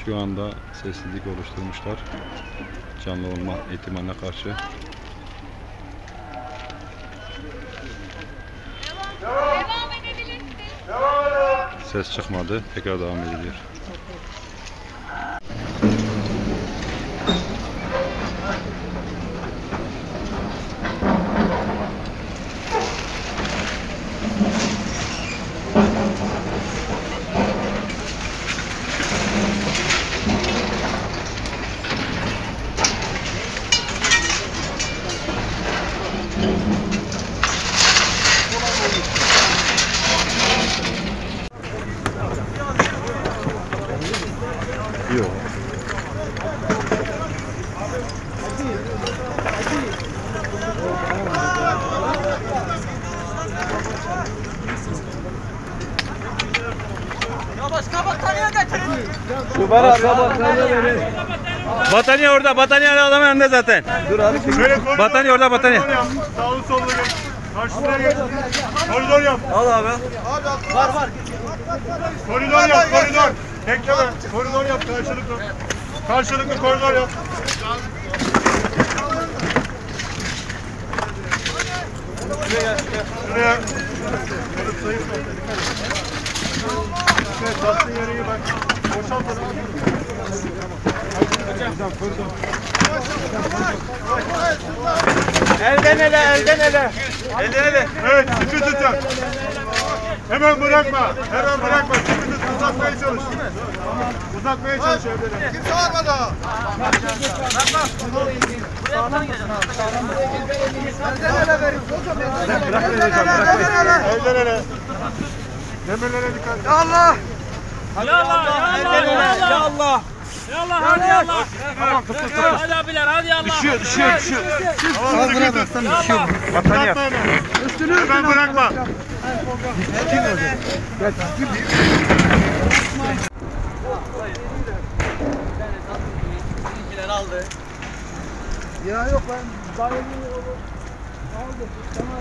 Şu anda sessizlik oluşturmuşlar. Canlı olma ihtimaline karşı. Devam edebilirsin. Ses çıkmadı. Tekrar devam ediliyor. Yok. Ya başka battaniye getirin. Şu var abi battaniye verin. Battaniye orada, battaniye adamın önünde zaten. Dur abi. Battaniye orada, battaniye. Sağlı sollu geç. Karşısına geç. Koridor yap. Al abi. Var. Koridor yap, koridor. Bekleme. Koridor yap karşılıklı. Karşılıklı koridor yap. Şuraya. Evet, bastığın yere iyi bak. Boşalt onu. Elden ele, elden ele. Elden ele. Evet, sıkı tutun. Hemen bırakma. Hemen bırakma. Sıkı tut. Uzatmaya çalış. Uzatmaya çalış evlere. Kimse varmadı daha. Elden ele. Demirlere dikkat et. Allah. Ya Allah. Ya Allah. Ya Allah hadi ya Allah. Hadi abiler hadi ya Allah. Düşüyor. Tamam, sıkı tut. Battaniye. Uzatma hemen. Hemen bırakma. Aldı. Ya yok ben bayılıyor. Aldı. Sana